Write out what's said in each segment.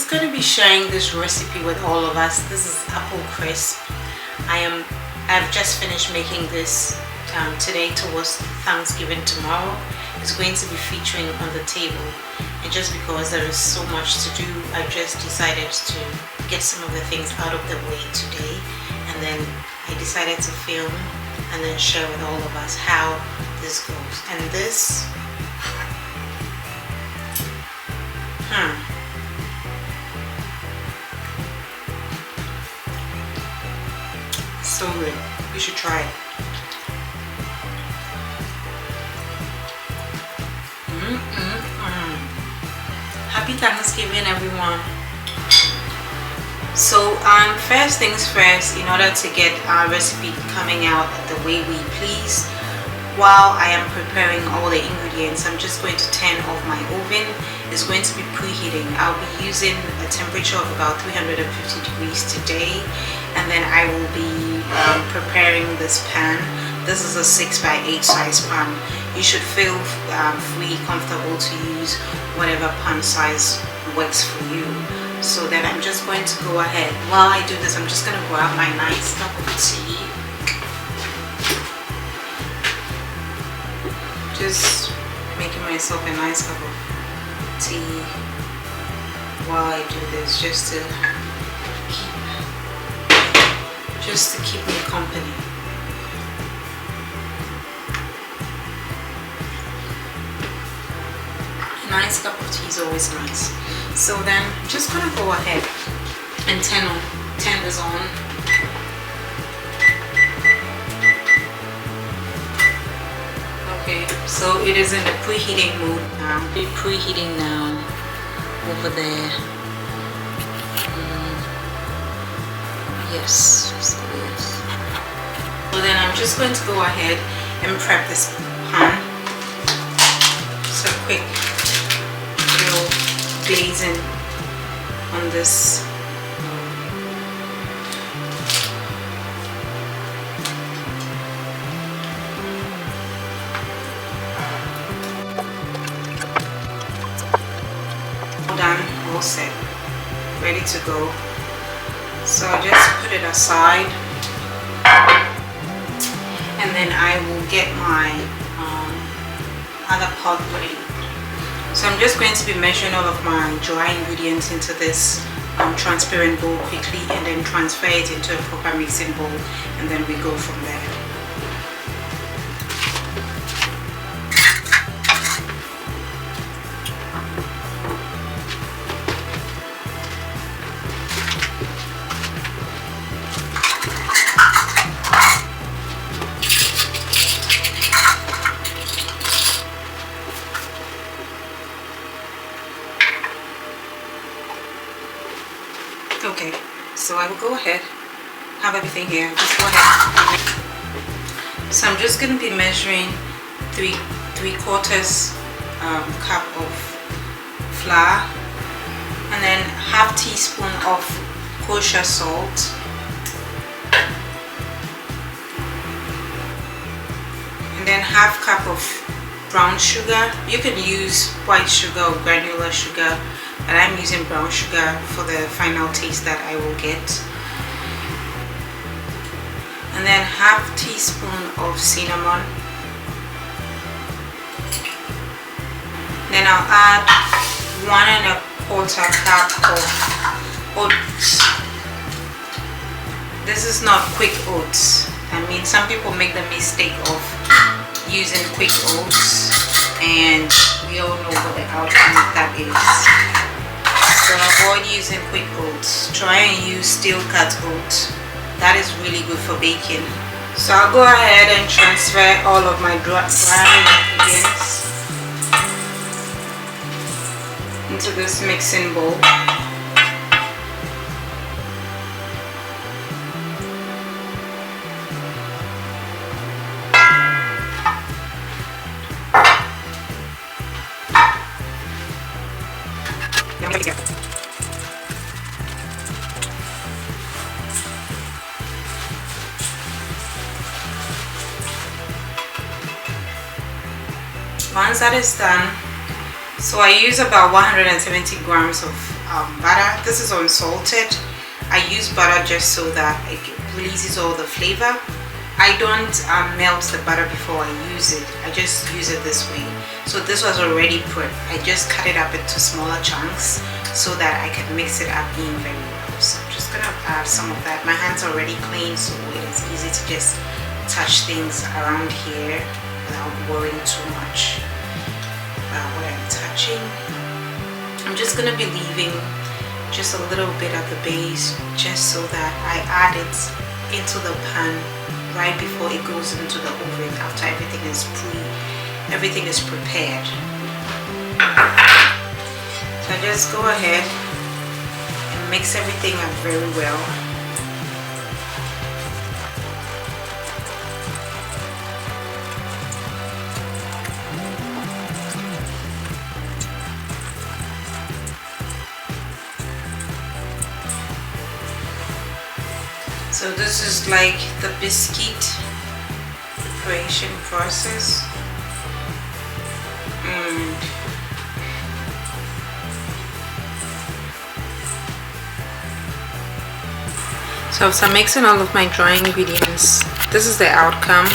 just going to be sharing this recipe with all of us. This is apple crisp. I've just finished making this today towards Thanksgiving. Tomorrow it's going to be featuring on the table, and just because there is so much to do, I just decided to get some of the things out of the way today, and then I decided to film and then share with all of us how this goes. And this so good. You should try it. Happy Thanksgiving, everyone. So first things first, in order to get our recipe coming out the way we please, while I am preparing all the ingredients, I'm just going to turn off my oven. It's going to be preheating. I'll be using a temperature of about 350 degrees today, and then I will be preparing this pan. This is a 6x8 size pan. You should feel free, comfortable to use whatever pan size works for you. So then I'm just going to go ahead. While I do this, I'm just going to grab my nice cup of tea. Just making myself a nice cup of tea while I do this, just to keep me company. A nice cup of tea is always nice. So then I'm just gonna go ahead and turn this on. Okay, so it is in the preheating mode now. It's preheating now over there. Yes. So then I'm just going to go ahead and prep this pan. So quick little glazing on this. Done, all set, ready to go. So I'll just put it aside, and then I will get my other pot ready. So I'm just going to be measuring all of my dry ingredients into this transparent bowl quickly, and then transfer it into a proper mixing bowl, and then we go from there. Okay, so I will go ahead, have everything here, just go ahead. So I'm just going to be measuring 3/4 cup of flour, and then half teaspoon of kosher salt, and then half cup of brown sugar. You can use white sugar or granular sugar, but I'm using brown sugar for the final taste that I will get. And then half teaspoon of cinnamon. Then I'll add 1¼ cup of oats. This is not quick oats. I mean, some people make the mistake of using quick oats, and we all know what the outcome of that is. So avoid using quick oats. Try and use steel cut oats. That is really good for baking. So I'll go ahead and transfer all of my dry ingredients into this mixing bowl. Once that is done, so I use about 170 grams of butter. this is unsalted. I use butter just so that it releases all the flavor. I don't melt the butter before I use it. I just use it this way. So this was already prepped. I just cut it up into smaller chunks so that I can mix it up in very well. So I'm just gonna add some of that. My hands are already clean, so it is easy to just touch things around here without worrying too much about what I'm touching. I'm just gonna be leaving just a little bit at the base just so that I add it into the pan right before it goes into the oven after everything is prepared. So I just go ahead and mix everything up very well. So this is like the biscuit preparation process. So after mixing all of my dry ingredients, this is the outcome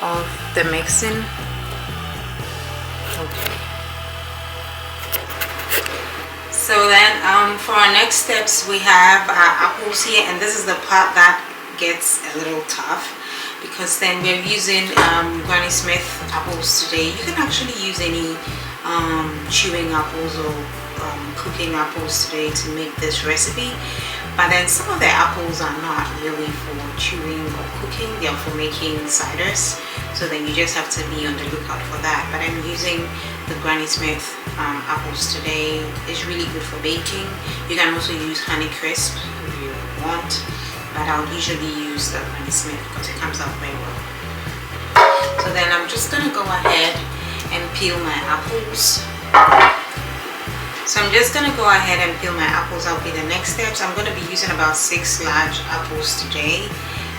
of the mixing. Okay. So then for our next steps, we have our apples here, and this is the part that gets a little tough because then we're using Granny Smith apples today. You can actually use any chewing apples or cooking apples today to make this recipe, but then some of the apples are not really for chewing or cooking, they are for making ciders, so then you just have to be on the lookout for that. But I'm using the Granny Smith apples today. It's really good for baking. You can also use Honey Crisp if you want, but I would usually use the Granny Smith because it comes out very well. So then I'm just gonna go ahead and peel my apples. So I'm just gonna go ahead and peel my apples. That'll be the next steps. I'm gonna be using about 6 large apples today,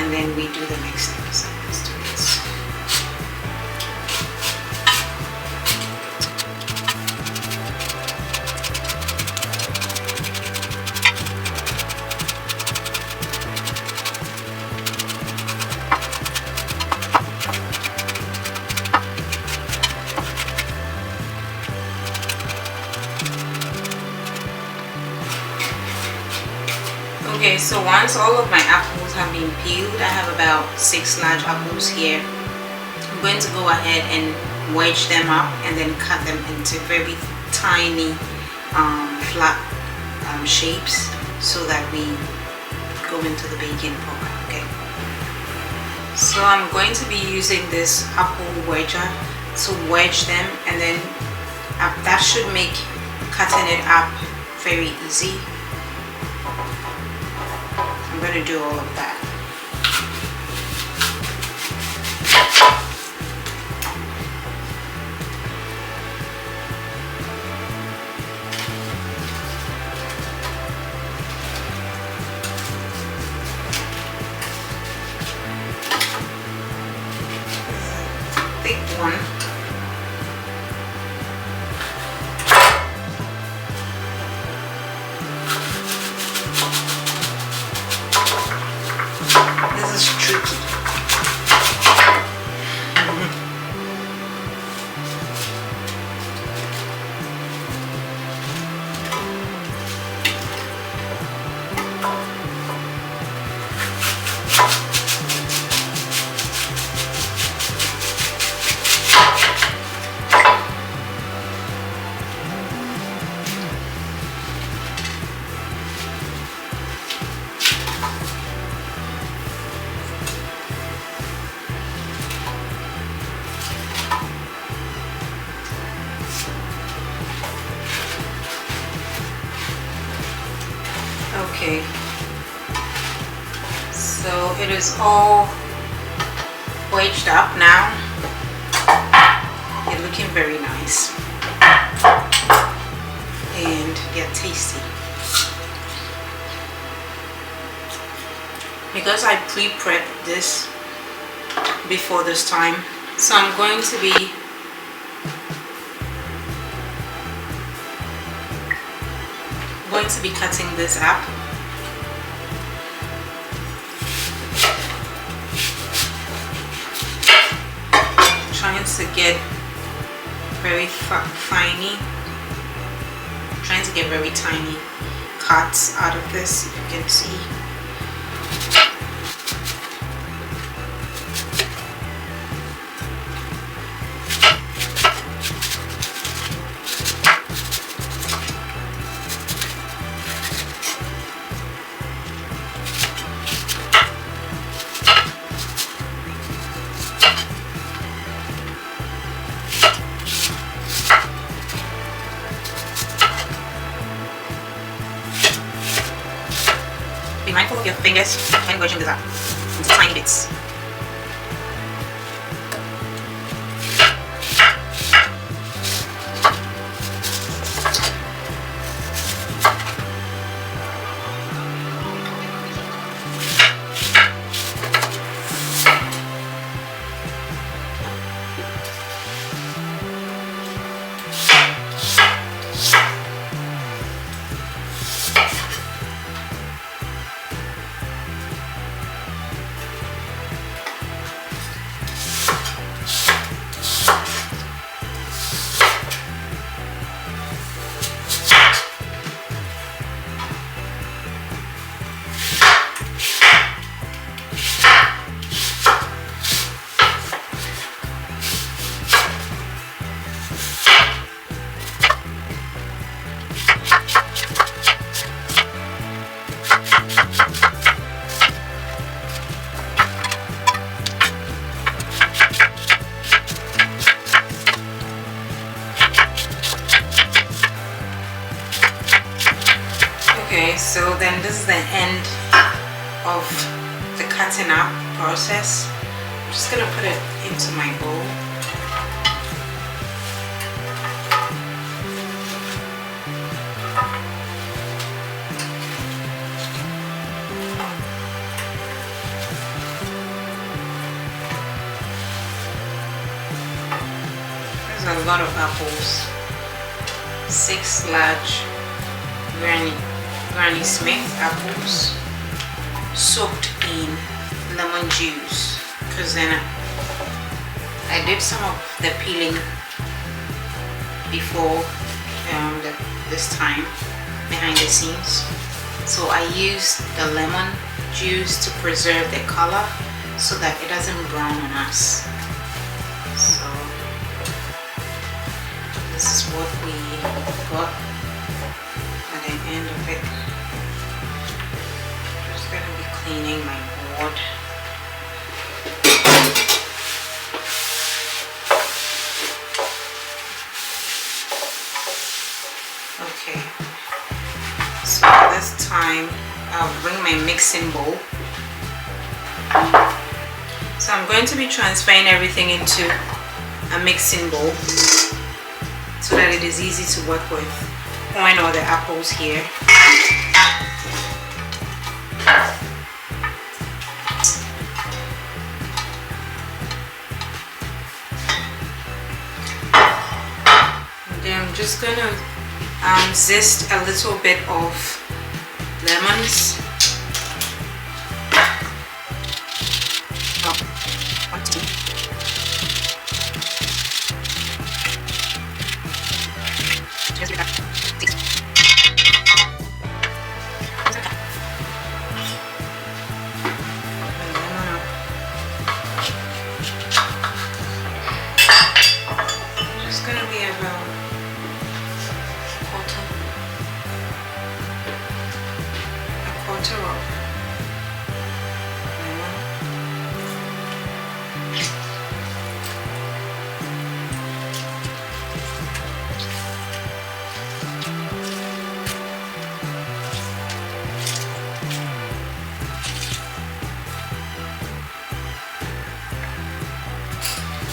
and then we do the next steps. Let's do this. Okay, so once all of my apples have been peeled, I have about 6 large apples here. I'm going to go ahead and wedge them up and then cut them into very tiny flat shapes so that we go into the baking program. Okay, so I'm going to be using this apple wedger to wedge them, and then that should make cutting it up very easy. I'm going to do all of that. Thick one. Okay, so it is all wedged up now. They're looking very nice and they're tasty. Because I pre-prepped this before this time, so I'm going to be I'm going to be cutting this up. Trying to get very tiny, trying to get very tiny cuts out of this, if you can see. Be mindful of your fingers when wedging this up into tiny bits. Okay, so then this is the end of the cutting up process. I'm just gonna put it into my bowl. There's a lot of apples. 6 large Granny Smith apples soaked in lemon juice, because then I did some of the peeling before this time behind the scenes, so I used the lemon juice to preserve the color so that it doesn't brown on us. So this is what we got at the end of it. Just gonna be cleaning my board. Okay, so this time I'll bring my mixing bowl. So I'm going to be transferring everything into a mixing bowl so that it is easy to work with. Pouring all the apples here. And then I'm just gonna zest a little bit of lemons. Just gonna be about a quarter of lemon.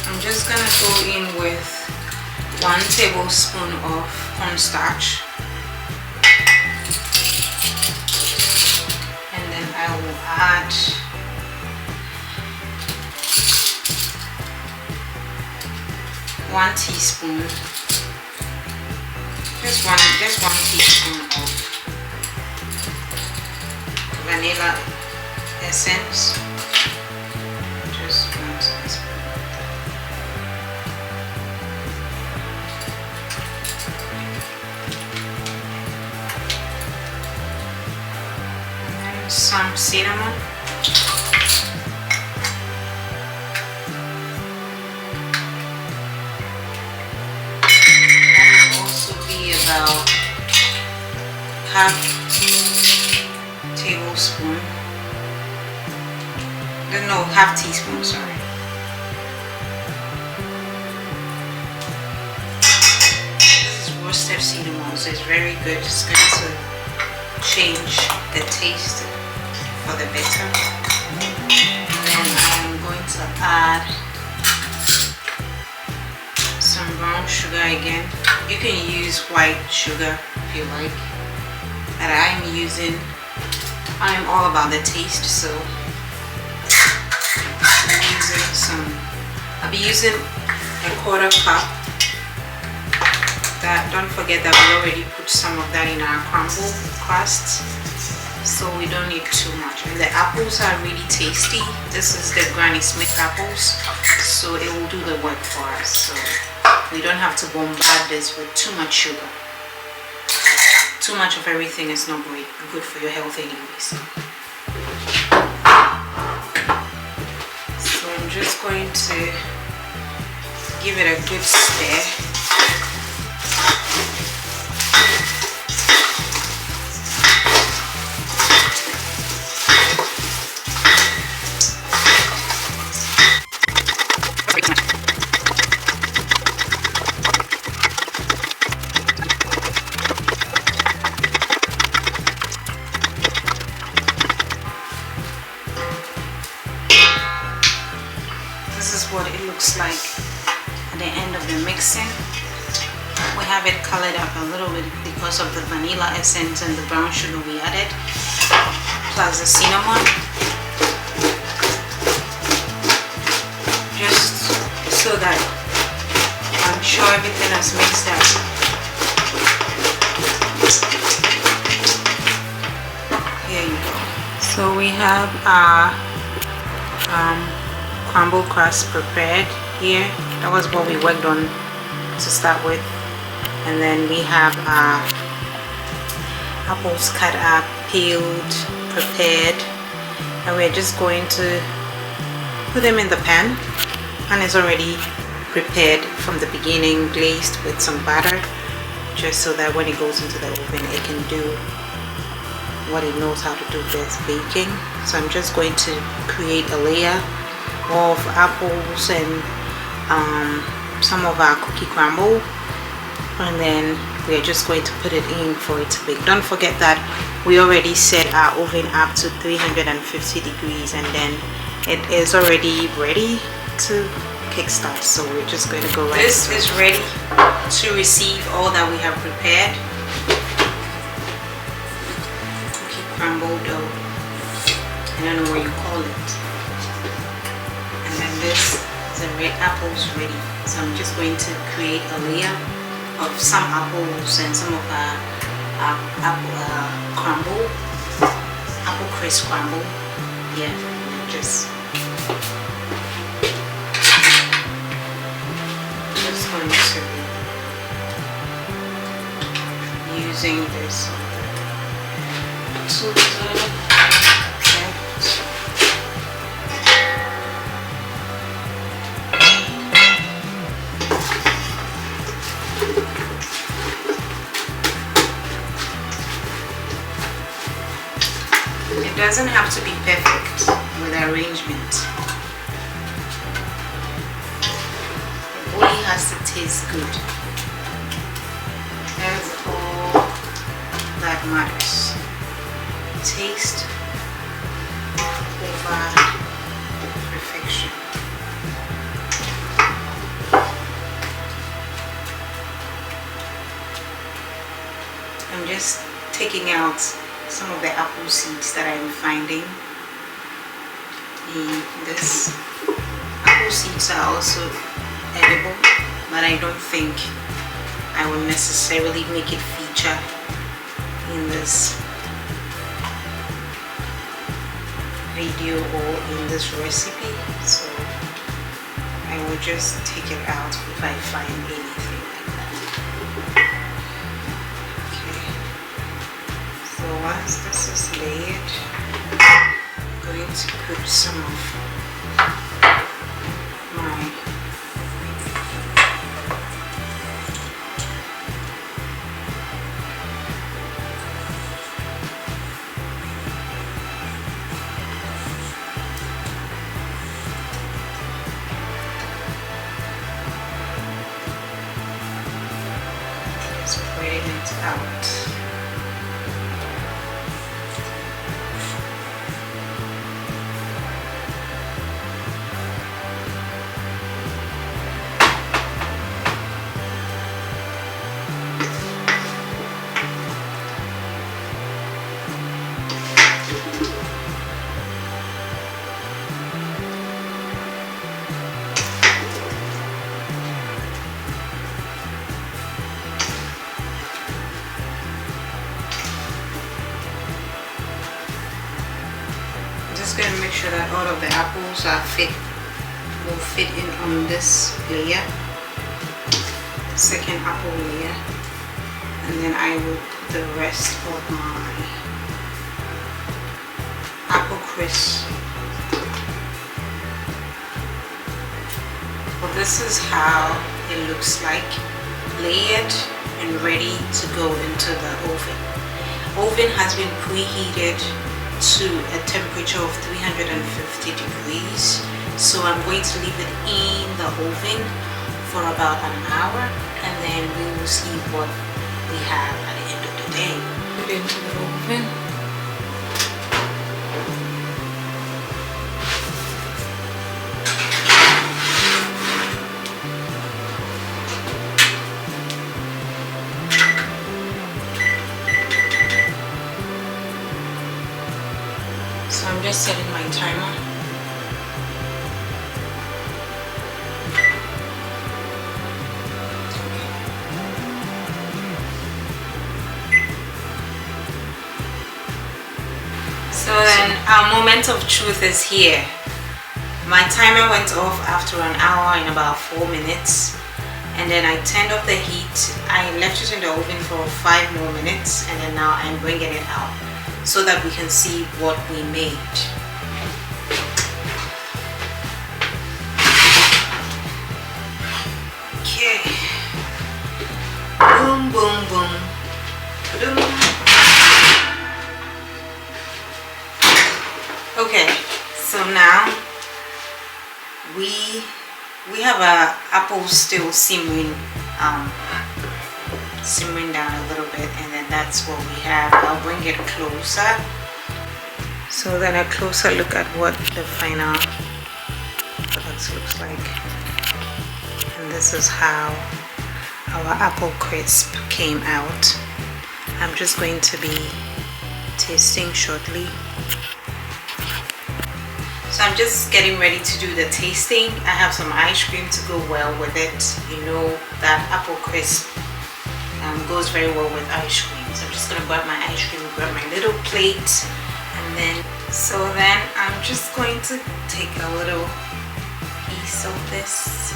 I'm just gonna go in with 1 tablespoon of cornstarch, and then I will add one teaspoon, just one teaspoon of vanilla essence. Just one teaspoon. And some cinnamon. That will also be about half tablespoon. No, half teaspoon, sorry. This is roasted cinnamon, so it's very good. It's going to change the taste for the better. And then I'm going to add some brown sugar again. You can use white sugar if you like. But I'm all about the taste, so I'll be using a quarter cup. Don't forget that we already put some of that in our crumble crust, so we don't need too much. And the apples are really tasty. This is the Granny Smith apples, so it will do the work for us. So we don't have to bombard this with too much sugar. Too much of everything is not good for your health anyways. So I'm just going to give it a good stir. What it looks like at the end of the mixing. We have it colored up a little bit because of the vanilla essence and the brown sugar we added, plus the cinnamon, just so that I'm sure everything is mixed up. Here you go. So we have our crumble crust prepared here. That was what we worked on to start with. And then we have our apples cut up, peeled, prepared, and we're just going to put them in the pan. And it's already prepared from the beginning, glazed with some butter, just so that when it goes into the oven it can do what it knows how to do, best, baking. So I'm just going to create a layer of apples and some of our cookie crumble, and then we're just going to put it in for it to bake. Don't forget that we already set our oven up to 350 degrees, and then it is already ready to kickstart. So we're just going to go right. This is ready to receive all that we have prepared. Cookie crumble dough, I don't know what you call it. This is the red apples ready. So I'm just going to create a layer of some apples and some of our apple crumble, apple crisp crumble. Yeah, just going to be using this tool. It doesn't have to be perfect with arrangement. It only has to taste good. That's all that matters. Taste over perfection. I'm just taking out some of the apple seeds that I'm finding in this. Apple seeds are also edible, but I don't think I will necessarily make it feature in this. video or in this recipe, so I will just take it out if I find anything like that. Okay, so once this is laid, I'm going to put some of my spreading it out. Just going to make sure that all of the apples will fit in on this layer, second apple layer, and then I will put the rest of my apple crisp. Well, this is how it looks like, layered and ready to go into the oven. Oven has been preheated to a temperature of 350 degrees, so I'm going to leave it in the oven for about an hour, and then we will see what we have at the end of the day. Put it into the oven. So I'm just setting my timer. So then our moment of truth is here. My timer went off after an hour and about 4 minutes, and then I turned off the heat. I left it in the oven for 5 more minutes, and then now I'm bringing it out so that we can see what we made. Okay. Boom, boom, boom. Boom. Okay, so now we have our apples still simmering down a little bit, and then that's what we have. I'll bring it closer, so then a closer look at what the final product looks like. And this is how our apple crisp came out. I'm just going to be tasting shortly. So I'm just getting ready to do the tasting. I have some ice cream to go well with it. You know that apple crisp goes very well with ice cream. So I'm just gonna grab my ice cream, grab my little plate, and then I'm just going to take a little piece of this.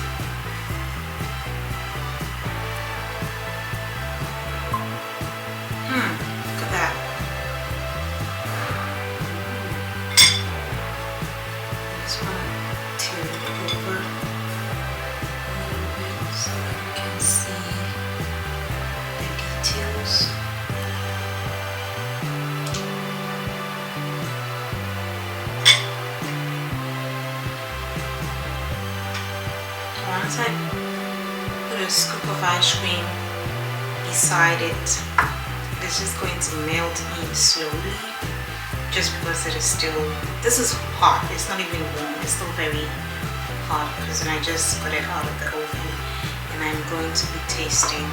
Look at that. Just want to tilt it over a little bit so that you can see the details. Once I put a scoop of ice cream beside it, it's just going to melt in slowly, just because it is still, this is hot, it's not even warm, it's still very hot because I just got it out of the oven, and I'm going to be tasting.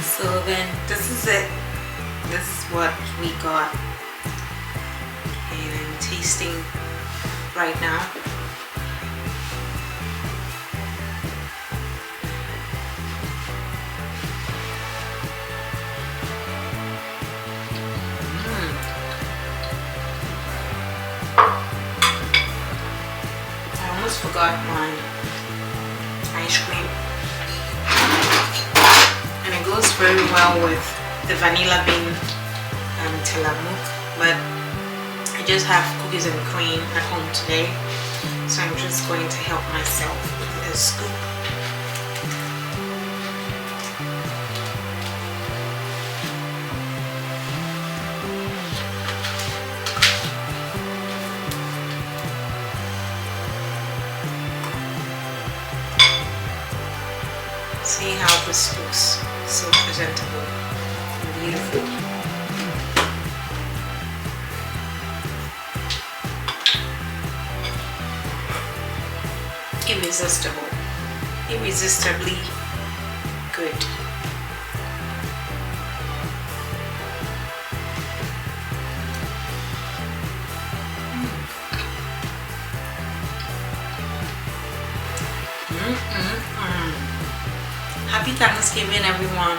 So then this is it, this is what we got, and I'm tasting right now. got my ice cream, and it goes very well with the vanilla bean telamuk, but I just have cookies and cream at home today, so I'm just going to help myself with a scoop. See how this looks, so presentable and beautiful. Irresistible, irresistibly good. Happy Thanksgiving, everyone.